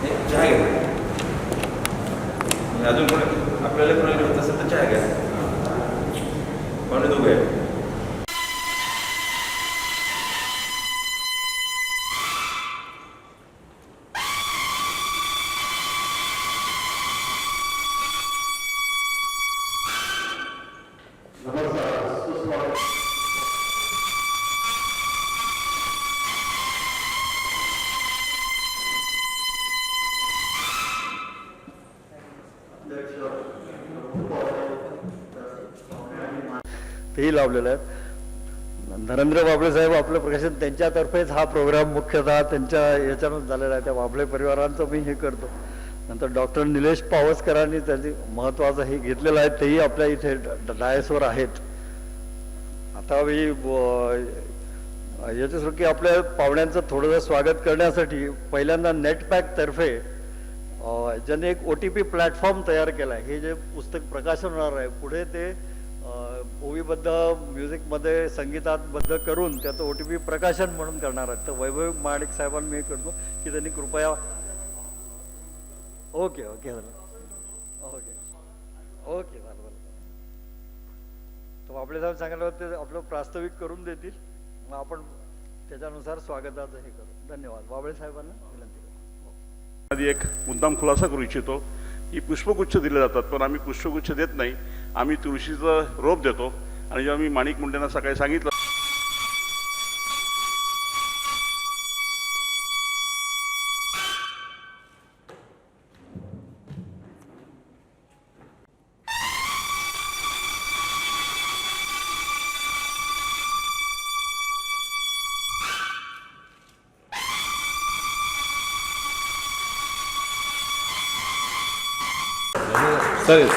चहा घ्या. अजून कोणी आपल्याला कोणाला घेत असेल तर चहा घ्या. कोणी दोघं आहे. तेही लावलेलं आहे. नरेंद्र बाबळे साहेब आपलं प्रकाशन त्यांच्यातर्फेच हा प्रोग्राम मुख्यतः त्यांच्या याच्यानं झालेला आहे. त्या बाबळे परिवारांचं मी हे करतो. नंतर डॉक्टर निलेश पावसकरांनी त्यांनी महत्त्वाचं हे घेतलेलं आहे. तेही आपल्या इथे डायसवर आहेत. आता मी याच्यासाठी की आपल्या पाहुण्यांचं थोडंसं स्वागत करण्यासाठी पहिल्यांदा नेटपॅकतर्फे ज्यांनी एक OTP प्लॅटफॉर्म तयार केला आहे. हे जे पुस्तक प्रकाशन होणार आहे पुढे ते ओवीबद्ध म्युझिकमध्ये संगीतातबद्ध करून त्याचं OTP प्रकाशन म्हणून करणार आहेत. तर वैभव माडिक साहेबांना मी करतो की त्यांनी कृपया ओके ओके झालं ओके ओके झालं बरं. तर बाबळे साहेब सांगायला ते आपलं प्रास्ताविक करून देतील. मग आपण त्याच्यानुसार स्वागताचं हे करू. धन्यवाद. बाबळे साहेबांना विनंती करतो. आधी एक मुद्दाम खुलासा करू इच्छितो की पुष्पगुच्छ दिले जातात, पण आम्ही पुष्पगुच्छ देत नाही. आम्ही तुळशीचं रोप देतो. आणि जेव्हा मी माणिक मुंडेंना सकाळी सांगितलं चालेल.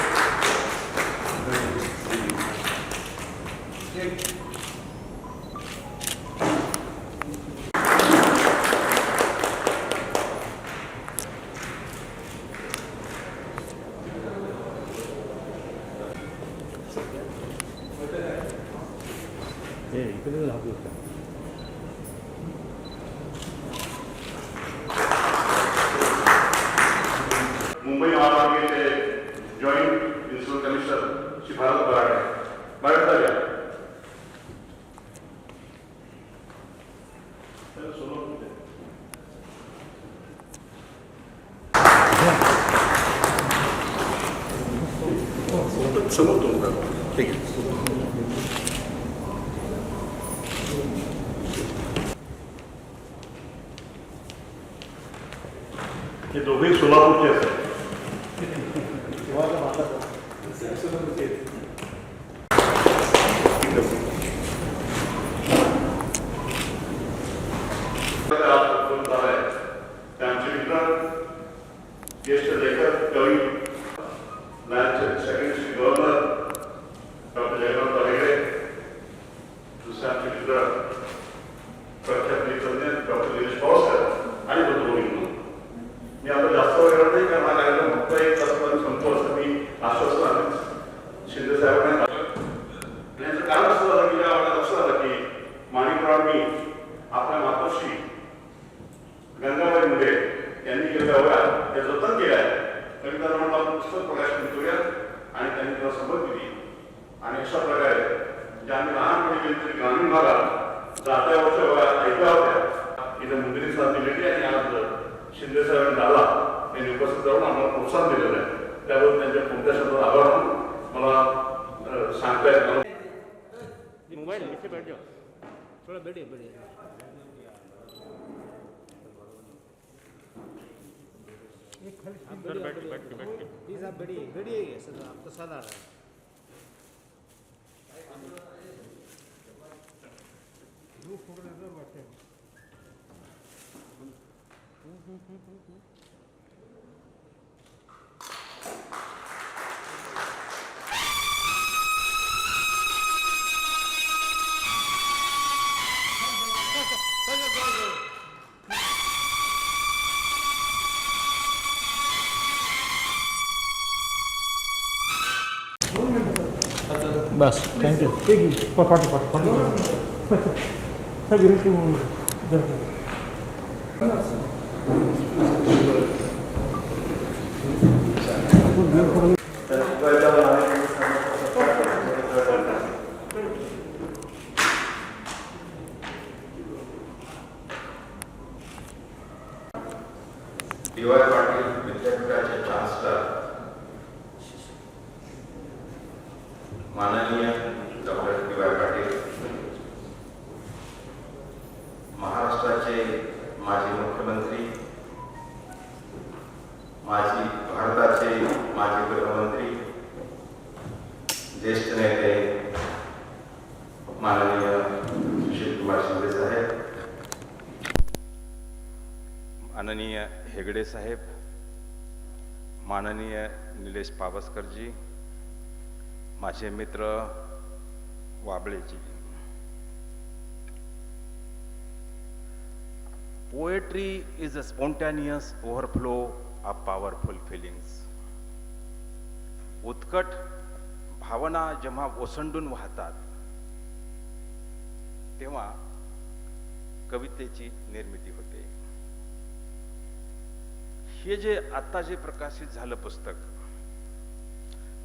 मुंबई महापालिकेचे joint municipal commissioner Shri Bharat Barate बाळगता समोर ठीक आहे. हे दोघेही सोलापूरचे असतात. त्यांचे मित्र ज्येष्ठ लेखक कवी second Shri governor doctor Jaywant Hegde, दुसरे आमचे मित्र प्रख्यात तज्ञ डॉक्टर निलेश पावसकर आणि बंधू. मी आता जास्त वेळ करत नाही कारण हा कार्यक्रम फक्त 1 तासापर्यंत संपतो असं मी आश्वासन शिंदे साहेबांना याचं कारण असं झालं की आम्हाला लक्षात आलं की माणिकरावांनी आपल्या मातोश्री गंगाबाई मुंडे यांनी केलेल्या वयात हे जतन केलं आहे. कविता आपण पुस्तक प्रकाशन करूया आणि त्यांनी त्याला संमत दिली. आणि अशा प्रकारे ज्या आम्ही लहानपणी गेली तरी ग्रामीण भागात जात्या वर्षा वयात ऐकल्या होत्या इथे मुंडेंनी साथ दिलेली आणि आज शिंदे साहेबांनी दादा यांनी उपस्थित राहून आम्हाला प्रोत्साहन दिलेलं आहे. त्याबद्दल त्यांच्या कोणत्या शब्दात आभार मानून मला सांगता येत मला मोबाइल नीचे बैठ जाओ, थोड़ा बैठिए बैठिए. प्लीज आप बैठिए बैठिए सर, आपको सर आ रहा है. बस थैंक यू. डी.वाय. पाटील विद्यापीठाचे चान्सलर माननीय डॉक्टर डी.वाय. पाटील, महाराष्ट्राचे माजी मुख्यमंत्री, भारताचे माजी गृहमंत्री, ज्येष्ठ नेते माननीय सुशील कुमार शिंदे साहेब, माननीय हेगडे साहेब, माननीय निलेश पावसकरजी, माझे मित्र Wableji. Poetry is a spontaneous overflow of powerful feelings. उत्कट भावना जेव्हा ओसंडून वाहतात तेव्हा कवितेची निर्मिती होते. हे जे आता जे प्रकाशित झालं पुस्तक,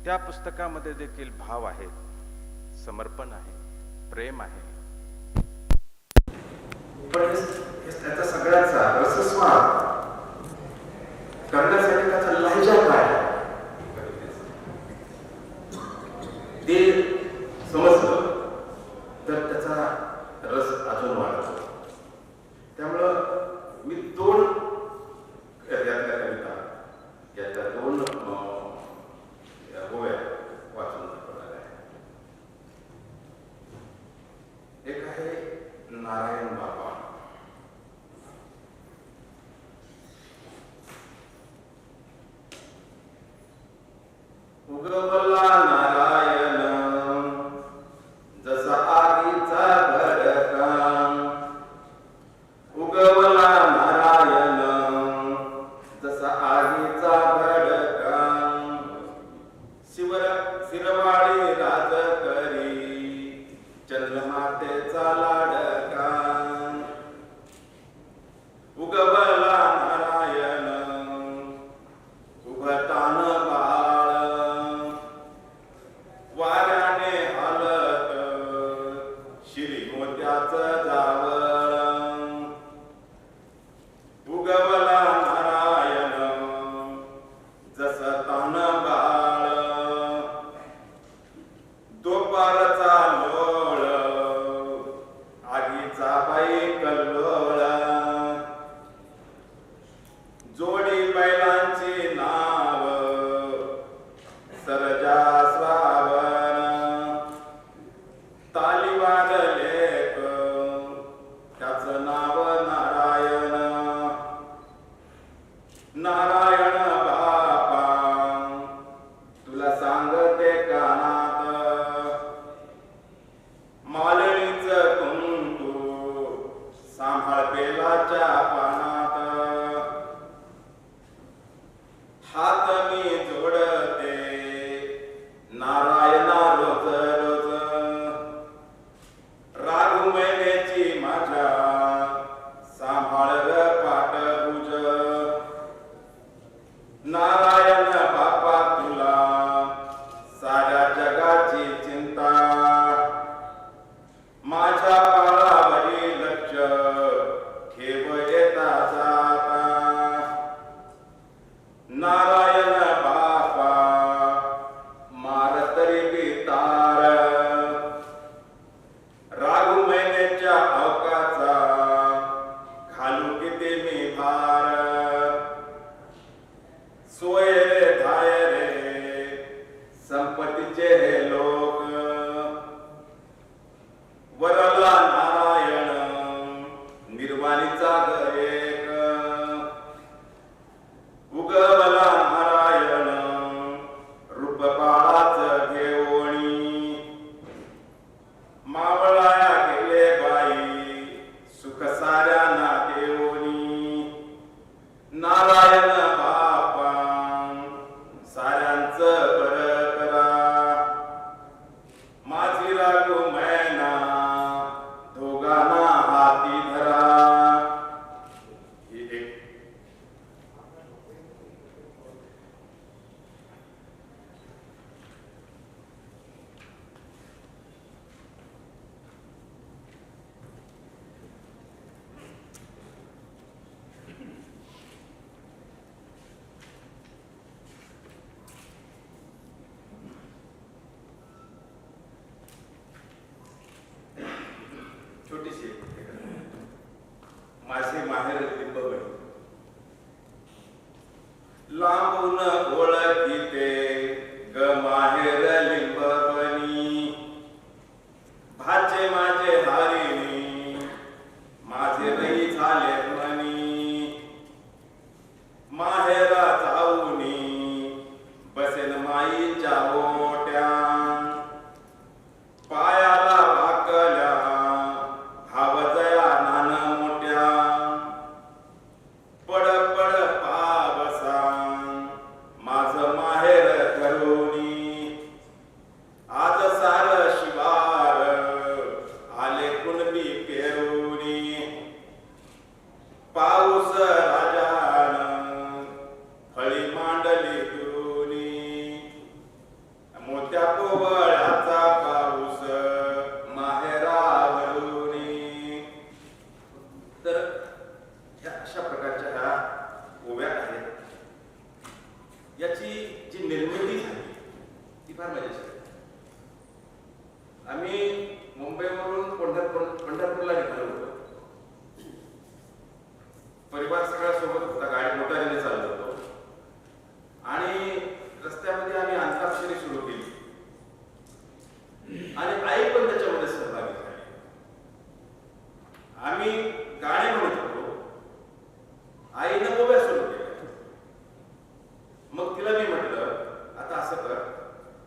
त्या पुस्तकामध्ये देखील भाव आहेत, समर्पण आहे, प्रेम आहे, पण त्याचा सगळ्याचा रसस्वाद करण्यासाठी त्याचा लहजा काय ते समजलं तर त्याचा रस अजून वाढतो. त्यामुळं मी दोन कविता याच्या दोन गोव्या वाचून दाखवणार आहे. एक आहे नारायण बाबा. उगवला नारायण जसा आगीचा भडका, उगवला नारायण जसा आगीचा भडका, शिरवाळी राजकरी चंद्रमातेचा लाडका, उगवला नारायण उभतान बाळ, वाऱ्याने हालत शिरी मोत्याचं जावळ, उगवला नारायण जसं तान बाळ, दुपारचा लोळ आगीचा बाई कल्लोळ, जोडी बैलांची नाव सरजा श्रावण, ताली वाजलेक त्याचं नाव नारायण, नारायण बापा तुला सांगते कानात, मालणीचं कुंकू सांभाळ बेलाच्या पानात, हात मी जोडते नारायणा रोज रोज, रागू महिन्याची माझ्या सांभाळ ग पाठभुज, नारायण बापा तुला साऱ्या जगाची चिंता, माझ्या बाळावरी लक्ष ठेव येता जाता, नारायण बापा मार तरी बितार, रागू महिन्याच्या अवकाचा घालू किती मी भार, सोय रे धाय रे संपत्तीचे हे लोक, वरला नारायण निर्वाणीचा एक, उगवला नारायण रूप बाळाच घेऊणी, मावळाया गेले बाई सुख साऱ्यांना देऊनी, नारायण बापा साऱ्यांचं बरं करा, माझी रागू मैना दोघांना हाती धरा. ही एक लांबून ओळखीते ग माहेर लिंबवणी, भाचे माझे हारिणी माझे नाही झाले मनी, माहेरा जाऊनी बसेन माईच्या ओट्या, पायाला वाकल्या भावजया नान मोठ्या, पड पड पावसा माझ माहेर करुणी, आज सार शिवार आले कुणबी पेरुणी, पाऊस राजान फळी मांडली दुरुनी, मोठ्या कोवळ्याचा पाऊस माहेरावरुनी. तर ह्या अशा प्रकारच्या ह्या ओव्या आहेत. याची जी निर्मिती झाली ती फार मजेशीर आहे. आम्ही मुंबईवरून पंढरपूरला निघालो होतो. परिवार सगळ्या सोबत होता, गाडी मोटारीने चालत होतो आणि रस्त्यामध्ये आम्ही अंताक्षरी सुरू केली आणि आई पण त्याच्यामध्ये सहभागी झाली. आम्ही गाणे म्हणत होतो, आईनं ओव्या सुरू केल्या. मग तिला मी म्हटलं, आता असं कर,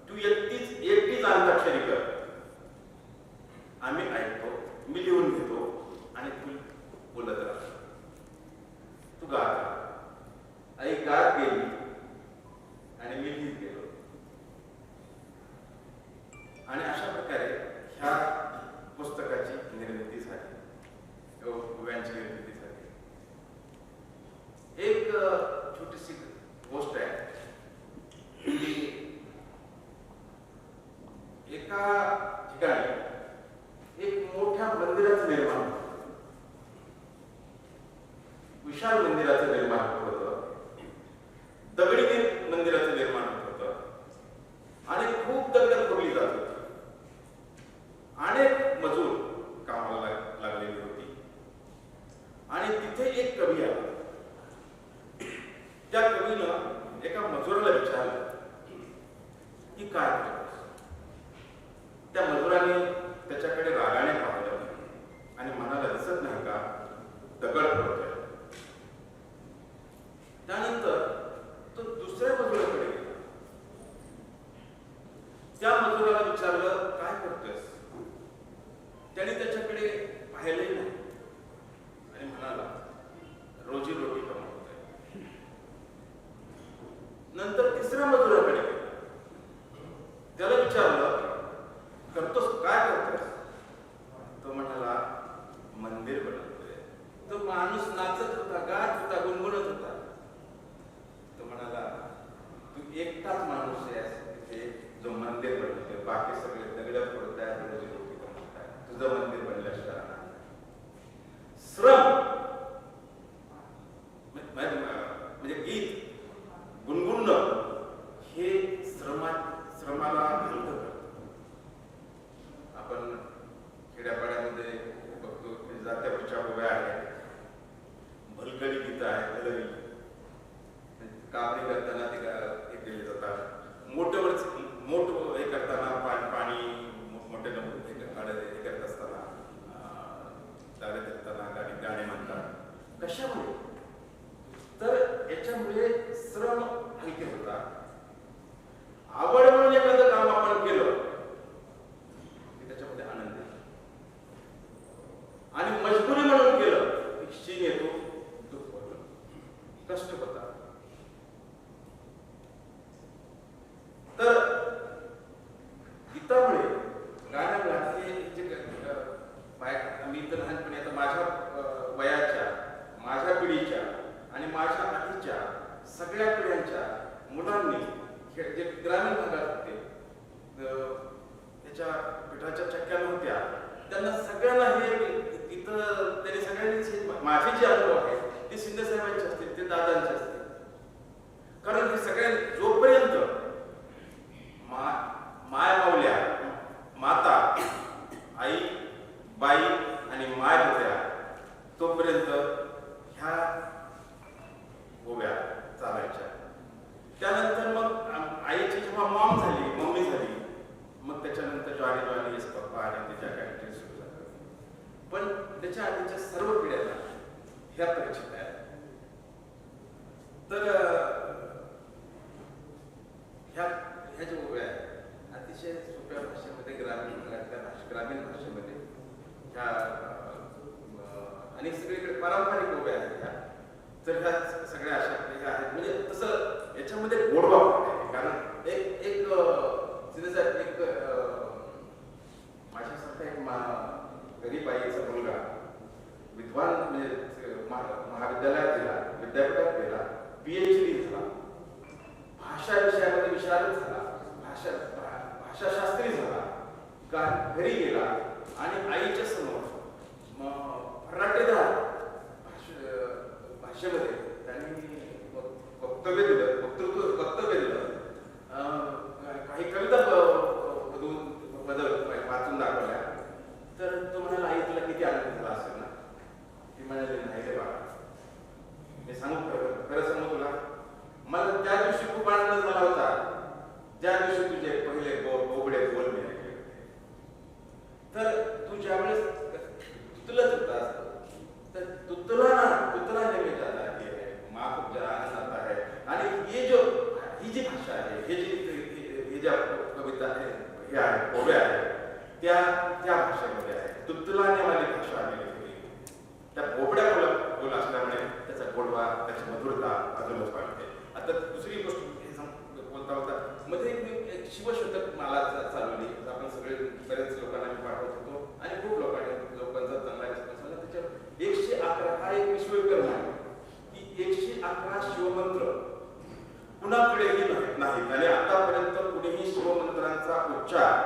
तू एकटीच अंताक्षरी कर, आम्ही ऐकतो, मी लिहून घेतो आणि तू बोलत राहा, तू गा. आई गात गेली आणि मी लिहित गेलो आणि अशा प्रकारे ह्या पुस्तकाची निर्मिती झाली, ओव्यांची निर्मिती झाली. एक छोटीशी गोष्ट आहे की एका ठिकाणी एक मोठ्या मंदिराचं निर्माण होतं. विशाल मंदिराचं निर्माण होत होतं, दगडी मंदिराचं निर्माण होत होतं आणि खूप दगड फोडली जात होती. अनेक मजूर कामाला लागलेली होती आणि तिथे एक कवी आला. त्या कवीनं एका मजुराला विचारलं की काय करतोस? त्या मजुराने त्याच्याकडे रागाने पाहिलं आणि म्हणाला, दिसत नाही का दगड फोडतोय. त्यानंतर तो दुसऱ्या मजुराकडे गेला. त्या मजुराला विचारलं, काय करतोयस? त्याने त्याच्याकडे पाहिलंही नाही आणि म्हणाला, रोजी रोटी कमवतोय. नंतर तिसऱ्या मजुराकडे गेला. त्याला विचारलं, करतोस, काय करतोस? तो म्हणाला, मंदिर बनवतोय. तो माणूस नाचत होता, गात होता, गुणगुणत होता. तो म्हणाला, तू एकटाच माणूस आहेस तिथे जो मंदिर बनवतोय, बाकी सगळे दगड फोडताय, रोजी रोटी कमवताय, तुझं मंदिर बनल्याशिवाय श्रम म्हणजे गीत गुणगुणणं हे श्रमाला हलकं करतं. आपण खेड्यापाड्यामध्ये बघतो जात्यावरच्या ओव्या आहेत, भलकडी गीतं आहेत, हलवी कापणी करताना ते हे केले जातात. मोठ हे करताना पाणी मोठे हे करत असताना चालत असताना गाणे म्हणतात. कशामुळे? तर याच्यामुळे श्रम हलके होतात. आवड म्हणून एखादं काम आपण केलं की त्याच्यामध्ये आनंद येतो आणि मजबुरी म्हणून केलं की शीण येतो, दुःख होतं, कष्ट होतात. तर गीतामुळे गाण्यामुळे हे जे मी तर लहानपणी आता माझ्या वयाच्या, माझ्या पिढीच्या आणि माझ्या आधीच्या सगळ्या पिढ्यांच्या मुलांनी जे ग्रामीण भागात होते, त्याच्या पिठाच्या चक्क्या नव्हत्या, त्यांना सगळ्यांना हे इथं त्यांनी सगळ्यांनी माझे जे अनुभव आहेत ते शिंदे साहेबांचे असतील, ते दादांचे असतील. कारण हे सगळ्या जोपर्यंत माय मावल्या, माता, आई, बाई आणि माय होत्या तोपर्यंत ह्या ओव्या चालायच्या. PhD झाला, भाषा विषयामध्ये विशारद झाला, भाषाशास्त्री झाला, घरी गेला आणि आईच्या समोर फराटेदार भाषेमध्ये त्यांनी वक्तव्य दिलं, काही कविता वाचून दाखवल्या. तर तो म्हणाला, आई तुला किती आनंद झाला असेल ना? ती म्हणाली, नाही रे बाळा, मी खरं सांगू तुला, मला त्या दिवशी खूप आनंद झाला होता ज्या दिवशी तुझे पहिले बोबडे बोल मी ऐकले होते. तर तू ज्यावेळेस तुतलत होतास, तर तुतला नेहमी जाता है, माँ खूप जरा आनंद आता है. आणि ही जी भाषा आहे, हे ज्या कविता आहे, हे आहे, ओव्या आहे, त्या भाषेमध्ये आहे. तुतलाने वाली भाषा आम्ही लिहिली. त्या बोबड्या बोल असल्यामुळे त्याचा गोडवा, त्याची मधुरता अजूनच वाढते. आता दुसरी गोष्ट बोलता होता मध्ये एक शिवशतक मला चालवली. आपण सगळे बरेच लोकांना मी पाठवत होतो आणि खूप लोकांचा चांगला रिस्पॉन्स आला. त्याच्यावर 111 हा एक विश्वविक्रम आहे की 111 शिवमंत्र कुणाकडेही नाहीत आणि आतापर्यंत कुणीही शिवमंत्रांचा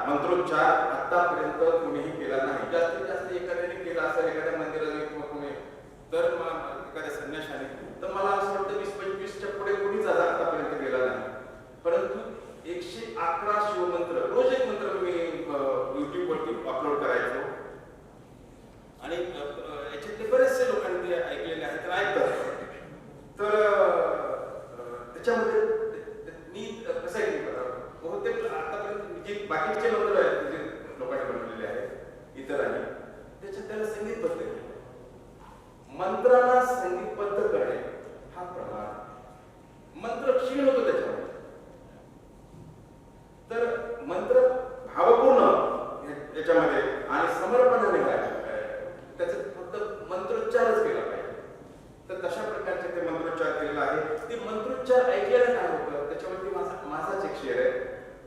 मंत्रोच्चार आतापर्यंत कुणीही केला नाही. जास्तीत जास्त एखाद्याने केला असेल, एखाद्या मंदिराने किंवा कुणी तर एखाद्या संन्याशाने, तर मला असं वाटतं 20-25च्या पुढे कुणीच आतापर्यंत गेला नाही. परंतु 111 शिवमंत्र, रोज एक मंत्र मी युट्यूबवरती अपलोड करायचो आणि याच्यातले बरेचसे लोकांनी ते ऐकलेले आहेत, तर ऐकतात. तर त्याच्यामध्ये मी कसं आहे की बहुतेक आतापर्यंत जे बाकीचे मंत्र आहेत जे लोकांनी बनवलेले आहेत इतरांनी, त्याच्यात त्याला संगीतबद्ध केलं. मंत्राला संगीतबद्ध करणे हा प्रमाण, मंत्र क्षीण होतो त्याच्यामध्ये. तर मंत्र भावपूर्ण याच्यामध्ये आणि समर्पणाने त्याचा फक्त मंत्रोच्चारच केला पाहिजे. तर तशा प्रकारचे ते मंत्रोच्चार केलेला आहे. ते मंत्रोच्चार ऐकल्याने काय होतं, त्याच्यावरती माझाच एक शेर आहे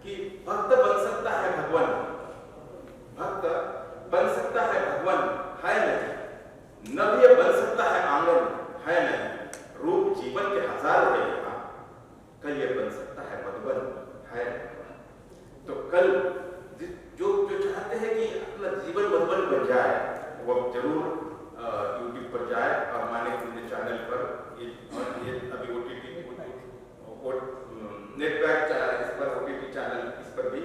की भक्त बन सकता है भगवान, भक्त बन सकता है भगवान है नहीं, नव्य बन सकता है आंगन है नहीं, रूप जीवन के हजार है यहाँ, कल ये बन सकता है मधुबन है नहीं. तो कल जो चाहते हैं कि अपना जीवन मधुबन बन जाए वो जरूर यूट्यूब पर जाए और माने के चैनल पर ये अभी OTT नेटवर्क इस पर OTT चैनल इस पर भी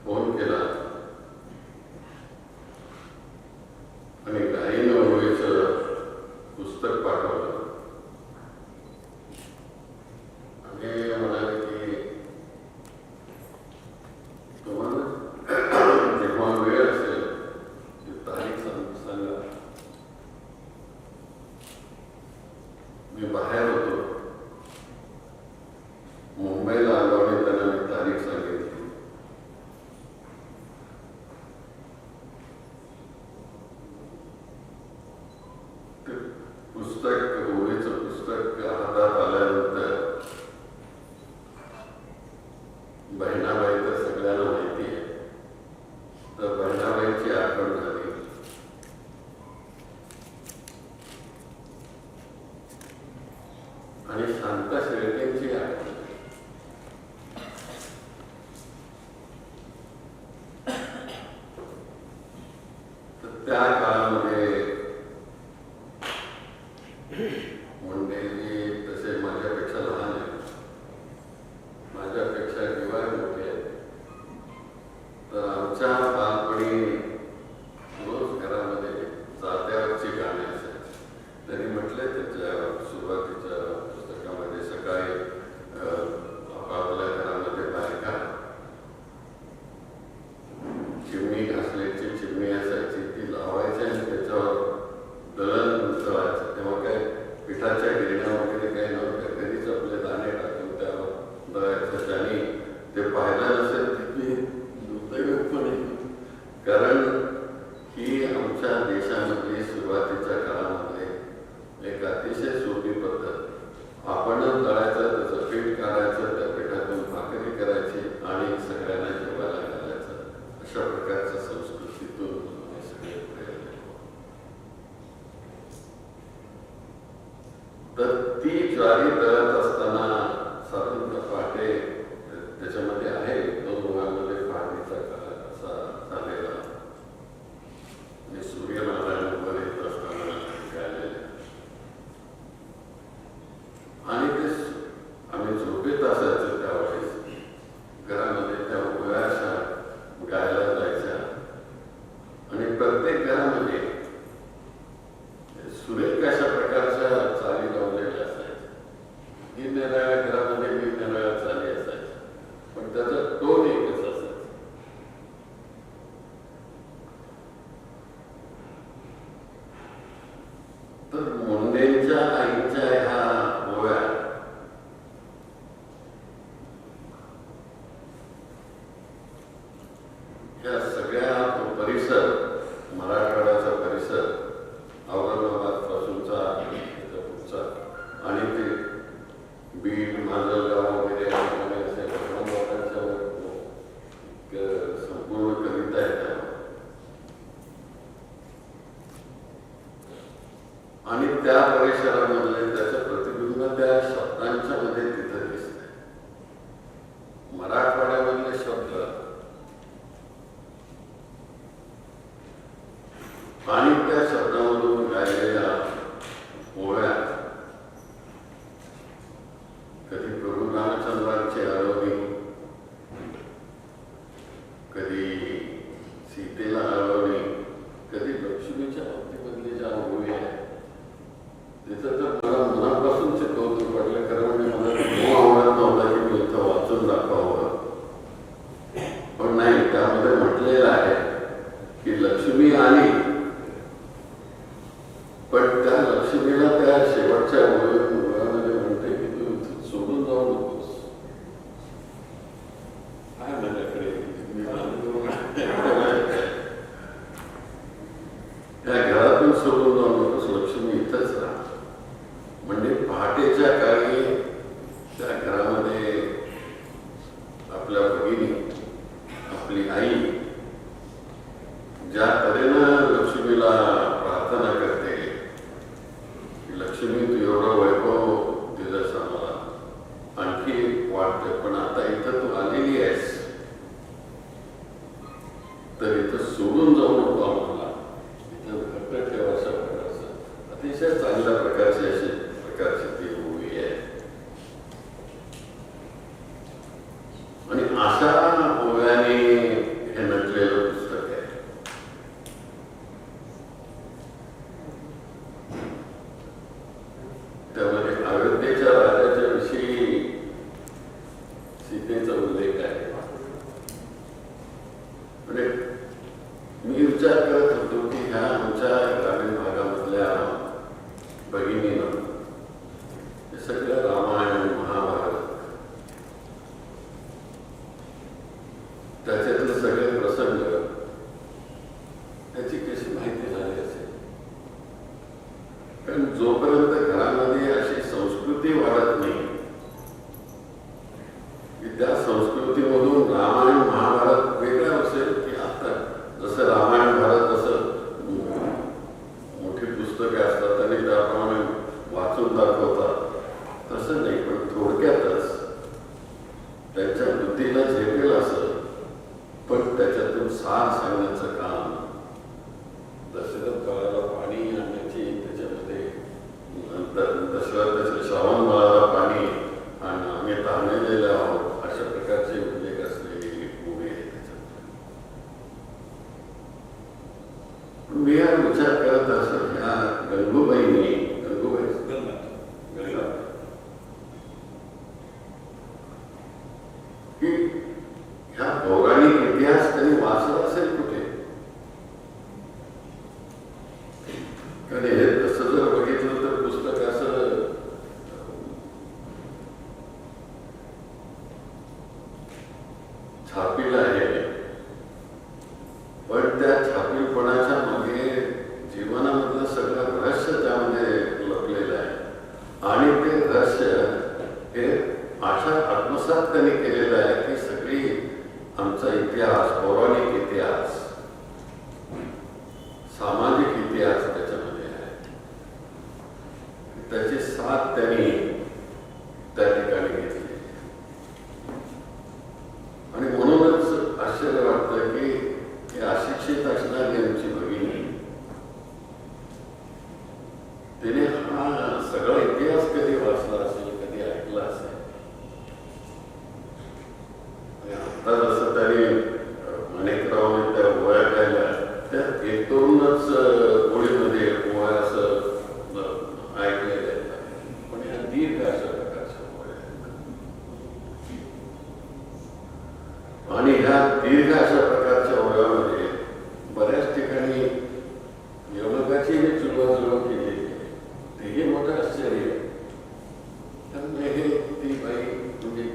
फोन केला आणि गाईनं ओळीचं पुस्तक पाठवलं आणि म्हणाले की तुम्हाला जेव्हा वेळ असेल ती तारीख सांगा. मी बाहेर होतो, मुंबईला आलो आणि त्यांना मी तारीख सांगितली. ते पुस्तक, ओळीचं पुस्तक हातात आल्यानंतर बहिणाबाई तर सगळ्यांना माहिती आहे, तर बहिणाबाईची आठवण झाली. आणि शांता शेळकेंची आठवण. तर त्या काळामध्ये मुंडेजी तसे माझ्यापेक्षा लहान आहेत, माझ्यापेक्षा किंवा मोठे आहेत. तर आमच्या बालपणी रोज घरामध्ये जात्यावरची गाणी असायची. त्यांनी म्हटले त्याच्या सुरुवातीच्या पुस्तकामध्ये सकाळी आपापल्या घरामध्ये बायका चिमणी घासल्याची चिमणी असायची, ती लावायची आणि त्याच्यावर दळण दळायचं. तेव्हा काय पिठाच्या गिरण्या वगैरे काही नव्हत्या, घरीच आपले दाणे टाकून त्यावर दळायचं. ज्यांनी ते पाहिलं नसेल तिथे दुर्दैवपणे, कारण ही आमच्या देशामध्ये सुरुवातीच्या काळामध्ये एक अतिशय सोपी पद्धत. आपणच दळायचं, त्याचं पीठ काढायचं, त्या पिठातून भाकरी करायची आणि सगळ्यांना जेवायला घालायचं. अशा प्रकारच्या संस्कृतीतून हे सगळे पुढे आले. तर ती ज्वारी दळत असताना साधारणतः पहाटे, त्याच्यामध्ये आहे 2 मुलांमध्ये पहाटेचा काळ असा झालेला आणि सूर्यनारायण वर येत असताना गायलेले. आणि ते आम्ही झोपेत असायचो त्यावेळेस. घरामध्ये त्या ओव्या अशा गायला जायच्या आणि प्रत्येक घरामध्ये सुरेख अशा प्रकारच्या चाली लावलेल्या असायच्या. निरनिराळ्या घरामध्ये निरनिराळ्या चाली असायच्या, पण त्याचा टोन एकच असायचा. तर मुंडेंच्या आईच्या ह्या ओव्या या सगळ्या तो परिसर, मराठवाड्याचा परिसर, औरंगाबाद पासूनचा पुढचा आणि ते बीड, माजलगाव वगैरे असे औरंगाबादच्या संपूर्ण कविता येतात. आणि त्या परिसरामधले त्याचं प्रतिबिंब त्या शब्दांच्या मध्ये तिथं दिसतंय. मराठवाड्यामधले शब्द आणि त्या शब्दामधून गायलेल्या ओव्या, कधी प्रभू रामचंद्रांची आळवणी, कधी सीतेला आळवणी, कधी लक्ष्मीच्या बाबतीमधली ज्या ओवी आहे तिथं तर मला मनापासूनचे कौतुक वाटलं. कारण म्हणजे मला आवडत नव्हता की मी इथं वाचून दाखवावं, पण नाही, त्यामध्ये म्हटलेलं आहे की लक्ष्मी आली, पण त्या लक्ष्मीला त्या शेवटच्या ओळीमध्ये म्हणते की तू इथून सोडून जाऊ नकोस. काय माझ्याकडे त्या घरातून सोडून जाऊ नकोस, लक्ष्मी इथंच राहा. म्हणजे पहाटेच्या काळी त्या घरामध्ये आपल्या भगिनी, आपली आई ज्या तऱ्हेनं लक्ष्मीला प्रार्थना करते की लक्ष्मी तू एवढं वैभव दिलंस आम्हाला, आणखी वाटतं, पण आता इथं तू आलेली आहेस तर इथं सोडून जाऊ नको आम्हाला, इथं घट्ट ठेव. अशा प्रकारचं अतिशय चांगल्या प्रकारची अशी प्रकारची ती ओवी आहे. आणि अशा ओव्याने म्हणजे मी विचार करत होतो की ह्या आमच्या ग्रामीण भागामधल्या भगिनीनं हे सगळं रामायण महाभारत त्याच्यातले सगळे प्रसंग याची कशी माहिती झाली असेल. कारण जोपर्यंत घरामध्ये अशी संस्कृती वाढत नाही की त्या संस्कृतीमधून रामायण महाभारत वेगळं असेल की आता जसं रामायण भारत जसं मोठी पुस्तके असतात आणि त्याप्रमाणे वाचून दाखवतात तसं नाही, पण थोडक्यातच त्यांच्या बुद्धीला झेपेल असं पण त्याच्यातून सार सांगण्याचं काम. दशरथ बाळाला पाणी आणण्याची त्याच्यामध्ये दशरथाच्या श्रावण बाळाला पाणी आणि आम्ही ताणलेले आहोत अशा प्रकारचे उल्लेख असलेली मूवी आहे त्याच्यात. मी हा विचार करत असत ह्या गंगूबाईंनी की ह्या पौराणिक इतिहास त्यांनी वाचला असेल कुठे. कारण हे तसं जर बघितलं तर पुस्तक असं छापील आहे, पण त्या छापीलपणाच्या मागे जीवनामधलं सगळं रहस्य त्यामध्ये लपलेलं आहे आणि ते रहस्य हे अशा आत्मसात त्यांनी केलेलं आहे की सगळी आमचा इतिहास, पौराणिक इतिहास, सामाजिक इतिहास त्याच्यामध्ये आहे. त्याची साथ त्यांनी त्या ठिकाणी घेतली आणि म्हणूनच आश्चर्य वाटतं की अशिक्षित असणारी आमची भगिनी तिने हा सगळा इतिहास कधी वाचला असेल, कधी ऐकला असेल. आता जसं त्यांनी माणिकरावने त्या ओव्या गायल्या त्या एक दोनच ओळीमध्ये ओव्या असं ऐकलेल्या आहेत, पण या दीर्घ अशा प्रकारच्या ओव्या आहेत आणि ह्या दीर्घ अशा प्रकारच्या ओव्यामध्ये बऱ्याच ठिकाणी यमकाची मी जुळवाजुळव केली. तेही मोठं आश्चर्य आहे. कारण हे ती बाई म्हणजे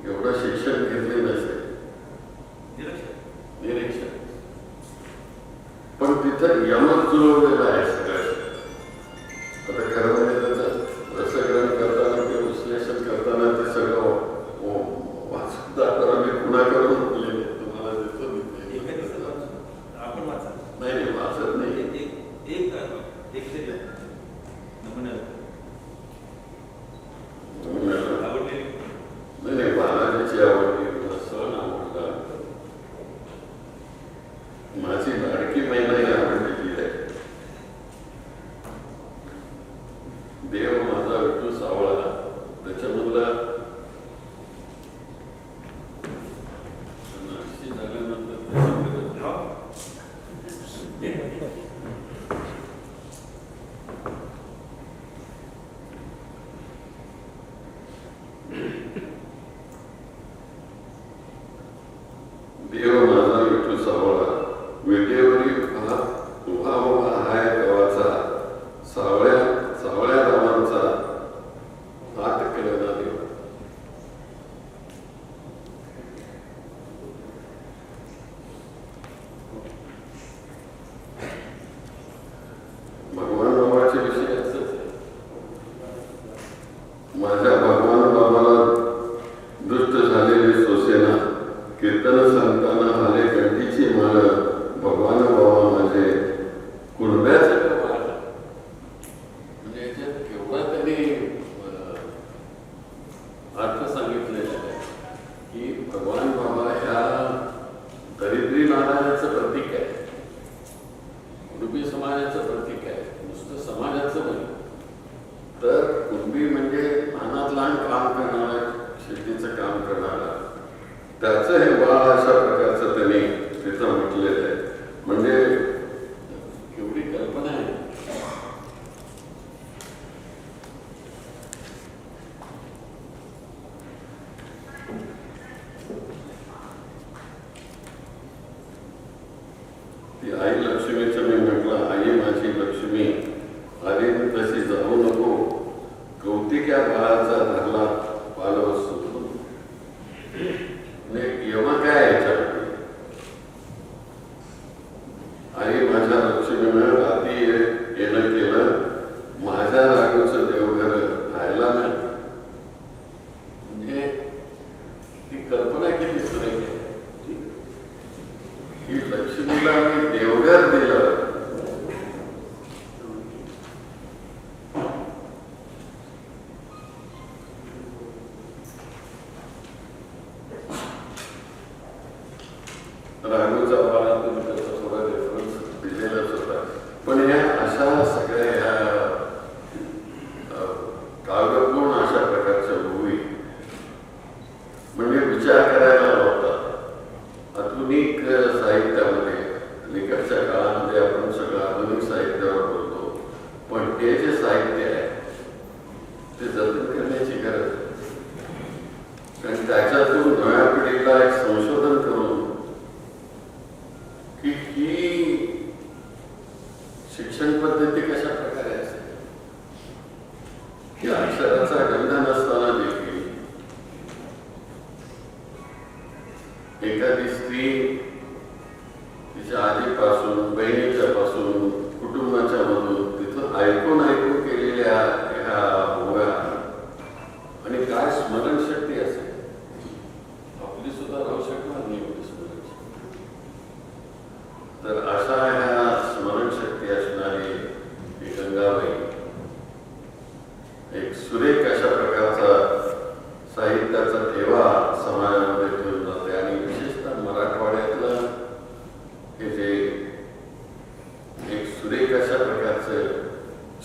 एवढं शिक्षण घेतले नसेल, निरीक्षण, पण तिथं यमक जुळवलेलं आहे सगळं. आता खरं म्हणजे त्याचं रसग्रहण करताना किंवा विश्लेषण करताना ते सगळं वाचून दाखवलं मी पुन्हा करून तुम्हाला दिसतो नाही वाचत नाही. नाही बालाजीची आवडली, मला सण आवडला, माझी लाडकी महिलाही आवडलेली आहे. देव माझा विठू सावळा त्याच्यामधला देव माझा विठू सावळा विटेवरी उभा उभा हाय गव्हाचा सावळ्या रामांचा हात केलेला देव. भगवान बाबाच्या विषयी असंच आहे. माझ्या भगवान बाबाला दुष्ट झालेली सोसेना कीर्तन सांगताना ती आई लक्ष्मीचं मी म्हटलं, आई माझी लक्ष्मी आली तशी जाऊ नको, कौतिक्या बाळाचा धरला पालवस्तू. एवढं काय याच्यामध्ये आई माझ्या लक्ष्मीनं रात्री येणं केलं, माझ्या राघूचं देवघर राहायला नाही. म्हणजे ती कल्पना किती सुरेख आहे की लक्ष्मीला मी देवघर दिलं. राघूचा बाळा तुम्ही त्याचा थोडा रेफरन्स दिलेलाच होता. पण या अशा सगळ्या ह्या काव्यपूर्ण अशा प्रकारच्या भूमी म्हणजे विचार करायला होता. आधुनिक साहित्यामध्ये निकटच्या काळामध्ये आपण सगळं आधुनिक साहित्यावर बोलतो, पण हे जे साहित्य आहे ते जतन करण्याची गरज आहे. कारण त्याच्यातून नव्या पिढीला एक संशोधन करून की ही शिक्षण पद्धती कशा प्रकारे असते, की अक्षराचा गंध नसताना देखील एखादी स्त्री तिच्या आधीपासून, बहिणीच्या पासून, कुटुंबाच्या मधून तिथं ऐकून केलेल्या ह्या ओव्या आणि काय स्मरणशक्ती असेल, आपली सुद्धा राहू शकणार नाही एवढी स्मरणशक्ती. तर अशा ह्या स्मरणशक्ती असणारी ही गंगाबाई एक सुरेख अशा प्रकारचा साहित्याचा ठेवा समाजामध्ये ठेवून जाते. आणि विशेषतः मराठवाड्यातलं हे जे एक सुरेख अशा प्रकारचं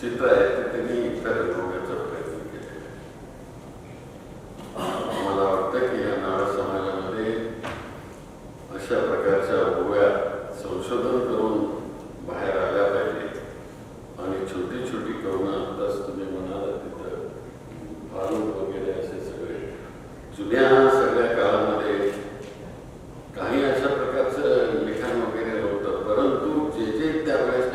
चित्र आहे ते त्यांनी इतर रंगवण्याचा प्रयत्न केलेला आहे. मला वाटतं की या नाळ समाजामध्ये अशा प्रकारच्या ओव्या संशोधन करून बाहेर आल्या पाहिजे. आणि छोटी छोटी कवनं आत्ताच तुम्ही म्हणाला तिथं भारूड वगैरे असे सगळे जुन्या सगळ्या काळामध्ये काही अशा प्रकारचं लिखाण वगैरे नव्हतं, परंतु जे जे त्यावेळेस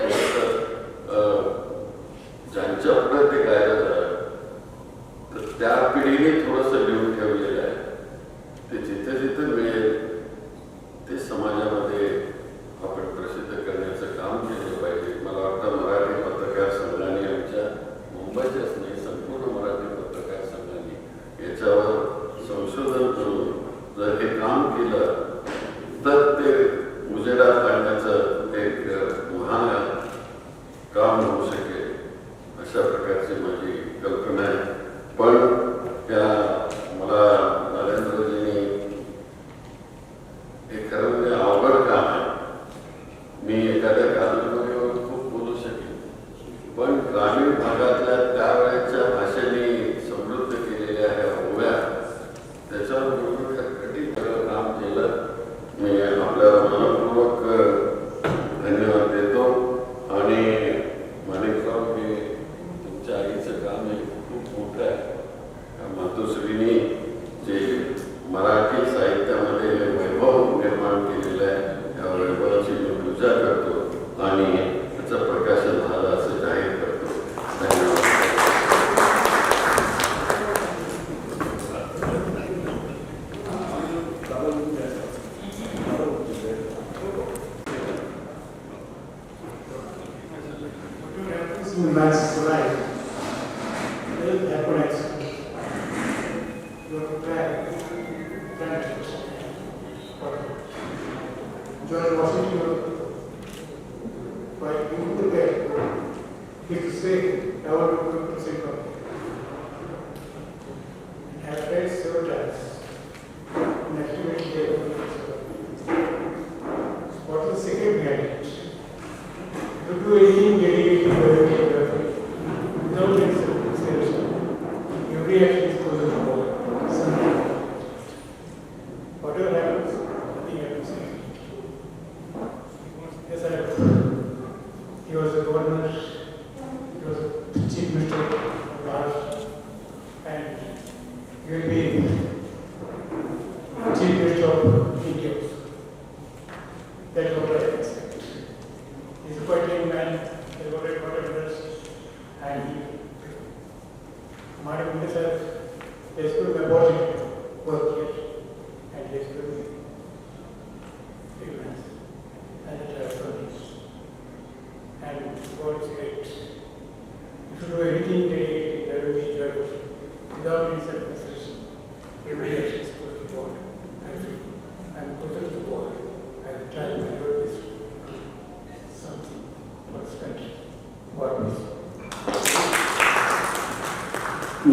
ज्यांच्या पुढे ते गायलं झालं तर त्या पिढीने थोडंसं लिहून ठेवलेलं आहे. ते जिथे जिथे मिळेल ते समाजामध्ये आपण प्रसिद्ध करण्याचं काम केलं पाहिजे. मला वाटतं मराठी पत्रकार संघाने आमच्या मुंबईच्याच नाही संपूर्ण मराठी पत्रकार संघाने याच्यावर संशोधन करून जर हे काम केलं तर ते उजेडात आणण्याचं एक महान काम होऊ शकेल, अशा प्रकारची माझी कल्पना आहे. पण त्या मला नरेंद्रजींनी हे खरं म्हणजे अवघड काम आहे. मी एखाद्या कादंबरीवर खूप बोलू शकेन, पण ग्रामीण भागातल्या त्यावेळेच्या भाषेने समृद्ध केलेल्या ह्या ओव्या त्याच्यावर बोलून कधी काम केलं. मी आपल्याला मनपूर्वक धन्यवाद देतो. आणि माणिकराव, हे तुमच्या आईचं काम हे खूप मोठं आहे. मातोश्रीनी जे मराठी साहित्यामध्ये वैभव निर्माण केलेलं आहे त्या वैभवाची मी पूजा करतो आणि त्याचं प्रकाशन झालं असं जाहीर करतो. धन्यवाद. Nice life. Very happiness. Your prayer, friends. George Washington, by moving the bed, he used to say, I want to go to Singapore. I have read several times. Next to it, what is the second behind it? To do anything dedicated to without exception, every action is closer to God. Whatever happens, nothing happens. Yes, I have. He was a governor, he was a chief minister of Maharashtra, and he will be chief minister of India. That's what I expect.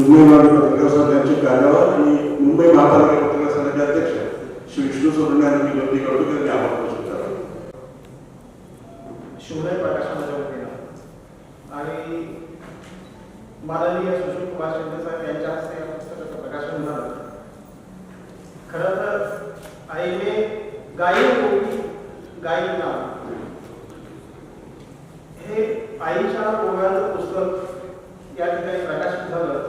Mumbai महानगर पत्रकार संघाचे कार्यालय आणि मुंबई महापालिका पत्रकार संघाचे अध्यक्ष श्री विष्णू सोनवणे यांनी विनंती करतो की त्यांनी आम्हाला स्वीकारावे. शिवराय प्रकाशनाच्या वतीनं आणि माननीय सुशील कुमार शिंदे साहेब यांच्या हस्ते या पुस्तकाचं प्रकाशन झालं. खरं तर आईने गाई होती गाई नाव हे आईच्या ओव्याचं पुस्तक या ठिकाणी प्रकाशित झालं.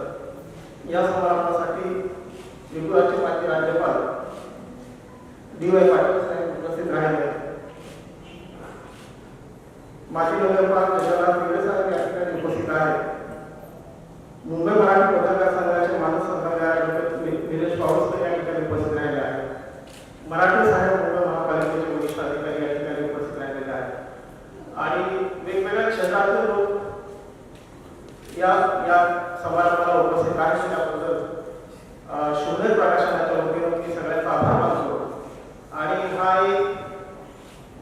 या समारंभासाठी त्रिपुराचे माजी राज्यपाल डी.वाय. पाटील साहेब उपस्थित राहिले. माजी नगरपाल जगन्नाथ भिडे साहेब या ठिकाणी उपस्थित आहेत. मुंबई मराठी पत्रकार संघाचे मानस सल्लागार निलेश पावसकर या ठिकाणी उपस्थित राहिले आहेत. मराठी साहेब मुंबई महापालिकेचे वरिष्ठ अधिकारी या ठिकाणी उपस्थित राहिलेले आहेत आणि वेगवेगळ्या क्षेत्रातले लोक या समारंभाला उपस्थित आहेत. त्याबद्दल शिवराय प्रकाशनाच्या वतीनं मी सगळ्यांचा आभार मानतो. आणि हा एक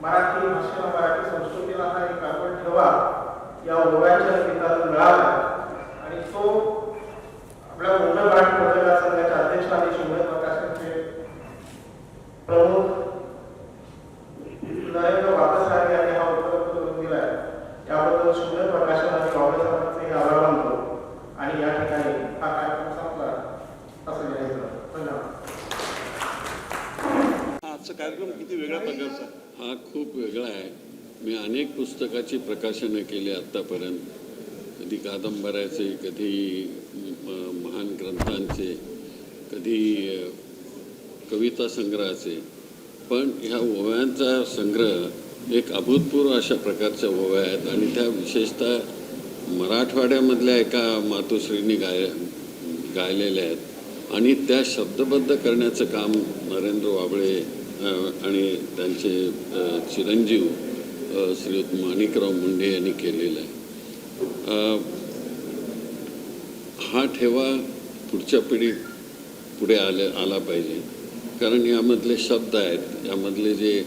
मराठी भाषेला मराठी संस्कृतीला हा एक आपण ठेवा या ओव्याच्या निमित्तानं मिळाला आणि तो आपल्या मुंबई मराठी पत्रकार संघाचे अध्यक्ष आणि शिवराय प्रकाशनचे प्रमुख नरेंद्र वाघसाहेब यांनी हा उपलब्ध करून दिला आहे. याबद्दल शिवराय प्रकाशन आणि काँग्रेस आभार मानतो आणि या ठिकाणी हा कार्यक्रम संपला असं लिहायचं. धन्यवाद. आजचा कार्यक्रम किती वेगळ्या प्रकारचा आहे. हा खूप वेगळा आहे. मी अनेक पुस्तकाची प्रकाशनं केली आत्तापर्यंत, कधी कादंबऱ्याचे, कधी महान ग्रंथांचे, कधी कविता संग्रहाचे, पण ह्या ओव्यांचा संग्रह एक अभूतपूर्व अशा प्रकारच्या ओव्या आहेत आणि त्या विशेषतः मराठवाड्यामधल्या एका मातोश्रींनी गायलेल्या आहेत आणि त्या शब्दबद्ध करण्याचं काम नरेंद्र वाबळे आणि त्यांचे चिरंजीव श्रीयुत माणिकराव मुंडे यांनी केलेलं आहे. हा ठेवा पुढच्या पिढी पुढे आला पाहिजे, कारण यामधले शब्द आहेत, यामधले जे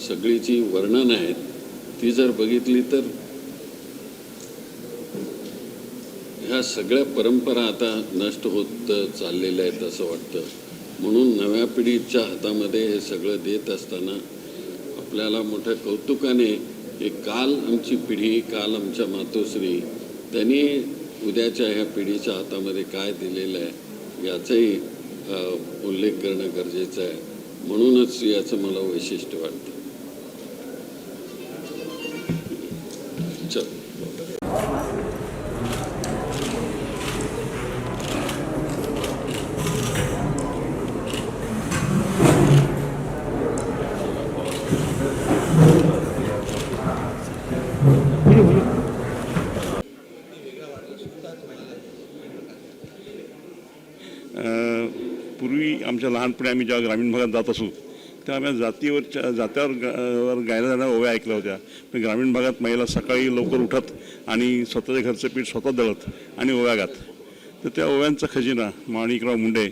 सगळी जी वर्णन आहेत ती जर बघितली तर ह्या सगळ्या परंपरा आता नष्ट होत चाललेल्या आहेत असं वाटतं. म्हणून नव्या पिढीच्या हातामध्ये हे सगळं देत असताना आपल्याला मोठ्या कौतुकाने हे काल आमची पिढी, काल आमच्या मातोश्री, त्यांनी उद्याच्या ह्या पिढीच्या हातामध्ये काय दिलेलं आहे याचाही उल्लेख करणं गरजेचं आहे. म्हणूनच याचं मला वैशिष्ट्य वाटतं. चल. पूर्वी आमच्या लहानपणी आम्ही जेव्हा ग्रामीण भागात जात असू तेव्हा आम्ही जात्यावर गायला जाणाऱ्या ओव्या ऐकल्या होत्या. पण ग्रामीण भागात महिला सकाळी लवकर उठत आणि स्वतःच्या घरचं पीठ स्वतः दळत आणि ओव्या गात. तर त्या ओव्यांचा खजिना माणिकराव मुंडे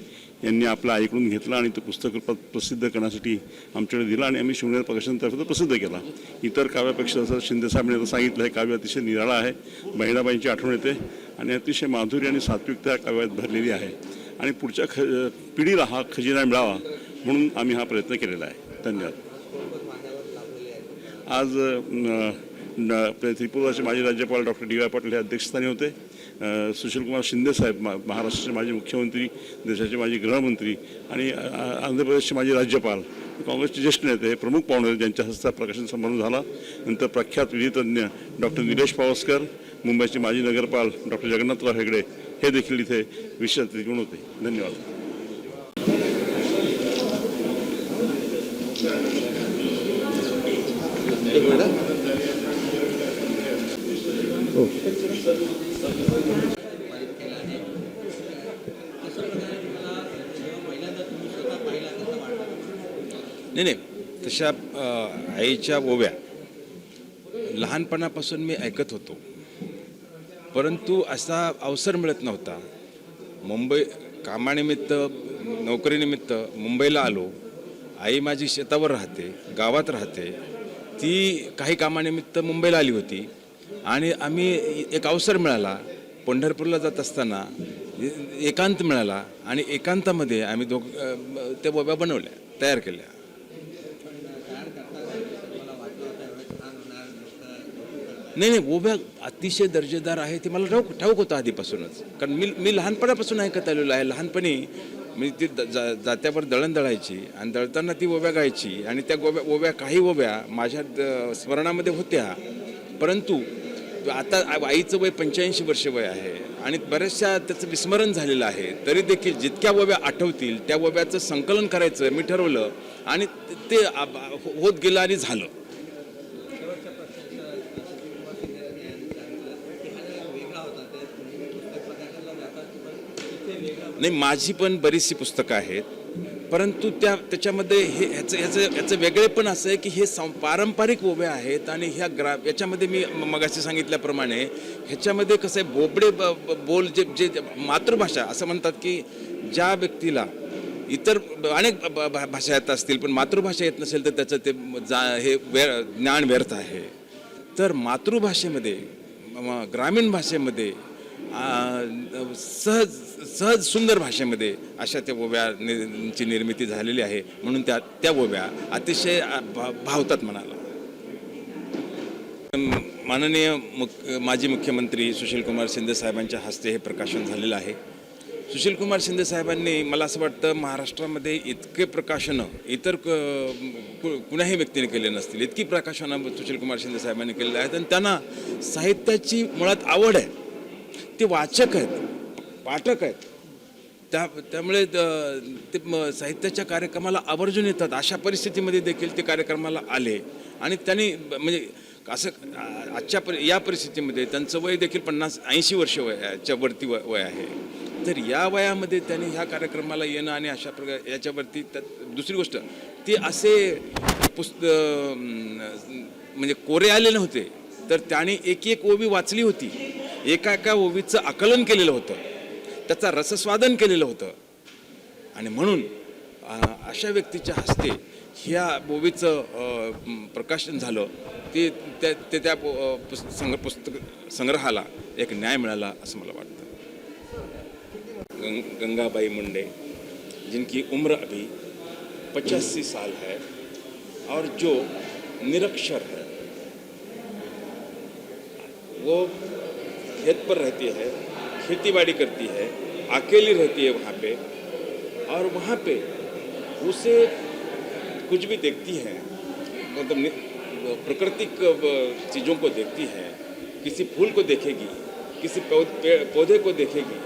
यांनी आपला ऐकून घेतला आणि तो पुस्तक प्रसिद्ध करण्यासाठी आमच्याकडे दिला आणि आम्ही शिवनेर प्रकाशनतर्फे तो प्रसिद्ध केला. इतर काव्यापेक्षा जसं शिंदेसाहेबांनी आता सांगितलं, हे काव्य अतिशय निराळा आहे, बहिणाबाईंची आठवण येते आणि अतिशय माधुर्य आणि सात्विकता काव्यात भरलेली आहे आणि पुढच्या पिढीला हा खजिना मिळावा म्हणून आम्ही हा प्रयत्न केलेला आहे. धन्यवाद. आज त्रिपुराचे माजी राज्यपाल डॉक्टर डी.वाय. पाटील हे अध्यक्षस्थानी होते. सुशीलकुमार शिंदे साहेब महाराष्ट्राचे माजी मुख्यमंत्री, देशाचे माजी गृहमंत्री आणि आंध्र प्रदेशचे माजी राज्यपाल, काँग्रेसचे ज्येष्ठ नेते हे प्रमुख पाहुणे ज्यांच्या हस्ते प्रकाशन समारंभ झाला. नंतर प्रख्यात विधितज्ञ डॉक्टर निलेश पावसकर, मुंबईचे माजी नगरपाल डॉक्टर जगन्नाथराव हेगडे हे देखील इथे विशेष अतिथी होते. धन्यवाद. नाही, तशा आईच्या ओव्या लहानपणापासून मी ऐकत होतो, परंतु असा अवसर मिळत नव्हता. मुंबई कामानिमित्त, नोकरीनिमित्त मुंबईला आलो. आई माझी शेतावर राहते, गावात राहते. ती काही कामानिमित्त मुंबईला आली होती आणि आम्ही एक अवसर मिळाला. पंढरपूरला जात असताना एकांत मिळाला आणि एकांतामध्ये आम्ही त्या ओव्या बनवल्या, तयार केल्या. नाही, ओव्या अतिशय दर्जेदार आहे ते मला ठाऊक होतं आधीपासूनच. कारण मी लहानपणापासून ऐकत आलेलो आहे. लहानपणी मी ती जात्यावर दळण दळायची आणि दळताना ती ओव्या गायची आणि त्या ओव्या काही ओव्या माझ्या स्मरणामध्ये होत्या. परंतु आता आईचं वय 85 वर्ष वय आहे आणि बऱ्याचशा त्याचं विस्मरण झालेलं आहे. तरी देखील जितक्या ओव्या आठवतील त्या ओव्याचं संकलन करायचं मी ठरवलं आणि ते होत गेलं आणि झालं. नाही, माझी पण बरीचशी पुस्तकं आहेत, परंतु त्याच्यामध्ये ह्याचं वेगळेपण असं आहे की हे पारंपरिक ओव्या आहेत आणि याच्यामध्ये मी मगाशी सांगितल्याप्रमाणे ह्याच्यामध्ये कसं आहे, बोबडे बोल जे मातृभाषा असं म्हणतात की ज्या व्यक्तीला इतर अनेक भाषा येत असतील पण मातृभाषा येत नसेल तर त्याचं ते ज्ञान व्यर्थ आहे. तर मातृभाषेमध्ये ग्रामीण भाषेमध्ये सहज सुंदर भाषेमध्ये अशा त्या ओव्याची निर्मिती झालेली आहे. म्हणून त्या ओव्या अतिशय भावतात मनाला. माननीय माजी मुख्यमंत्री सुशीलकुमार शिंदे साहेबांच्या हस्ते हे प्रकाशन झालेलं आहे. सुशीलकुमार शिंदे साहेबांनी मला असं वाटतं महाराष्ट्रामध्ये इतके प्रकाशनं इतर कुणाही व्यक्तीने केले नसतील, इतकी प्रकाशनं सुशीलकुमार शिंदे साहेबांनी केलेली आहेत. आणि त्यांना साहित्याची मुळात आवड आहे. ते वाचक आहेत, पाठक आहेत. त्यामुळे ते साहित्याच्या कार्यक्रमाला आवर्जून येतात. अशा परिस्थितीमध्ये देखील ते कार्यक्रमाला आले आणि त्यांनी म्हणजे असं या परिस्थितीमध्ये त्यांचं वय देखील 50-80 वर्ष वयाच्या वरती वय आहे. तर या वयामध्ये त्यांनी ह्या कार्यक्रमाला येणं आणि अशा प्रकारे याच्यावरती दुसरी गोष्ट ते असे म्हणजे कोरे आले नव्हते, तर त्याने एक ओवी वाचली होती, एका ओवीचं आकलन केलेलं होतं, त्याचा रसस्वादन केलेलं होतं. आणि म्हणून अशा व्यक्तीच्या हस्ते ह्या ओवीचं प्रकाशन झालं. त्या पुस्तक संग्रहाला एक न्याय मिळाला असं मला वाटतं. गंगाबाई मुंडे, जिनकी उम्र अभी 85 साल है और जो निरक्षर है, वो खेत पर रहती है, खेतीबाड़ी करती है, अकेली रहती है वहाँ पे, और वहाँ पे उसे कुछ भी देखती है, मतलब प्राकृतिक चीज़ों को देखती है, किसी फूल को देखेगी, किसी पौधे को देखेगी,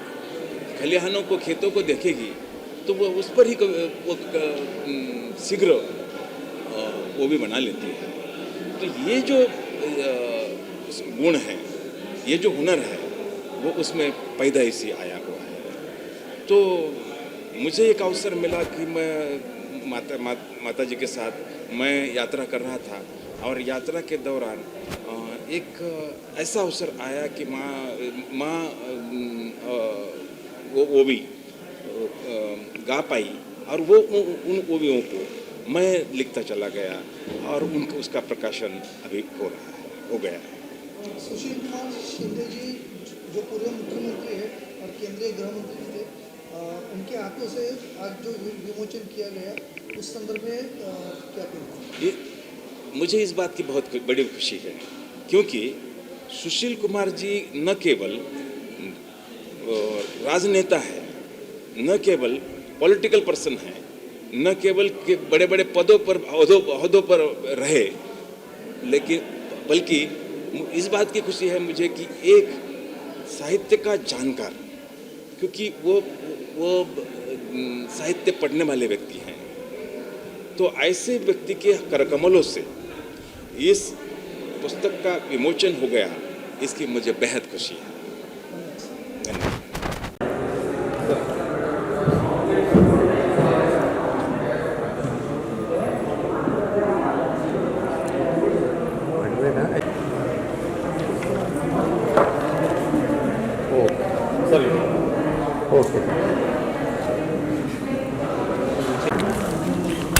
खलिहानों को, खेतों को देखेगी, तो वो उस पर ही वो शीघ्र वो भी बना लेती है. तो ये जो गुण है, ये जो हुनर है, वो उसमें पैदाइशी आया हुआ है. तो मुझे एक अवसर मिला कि मैं माता जी के साथ मैं यात्रा कर रहा था और यात्रा के दौरान एक ऐसा अवसर आया कि माँ वो भी गा पाई और वो उन ओवियों को मैं लिखता चला गया और उनका उसका प्रकाशन अभी हो गया है. सुशील कुमार शिंदे जी जो पूर्व मुख्यमंत्री है और केंद्रीय गृह मंत्री थे, उनके हाथों से आज जो विमोचन किया गया उस संदर्भ में क्या कहना? मुझे इस बात की बहुत बड़ी खुशी है, क्योंकि सुशील कुमार जी न केवल राजनेता है, न केवल पॉलिटिकल पर्सन है, न केवल के बड़े बड़े पदों पर अहदों पर रहे, लेकिन बल्कि इस बात की खुशी है मुझे कि एक साहित्य का जानकार, क्योंकि वो साहित्य पढ़ने वाले व्यक्ति हैं, तो ऐसे व्यक्ति के करकमलों से इस पुस्तक का विमोचन हो गया, इसकी मुझे बेहद खुशी है. ओके.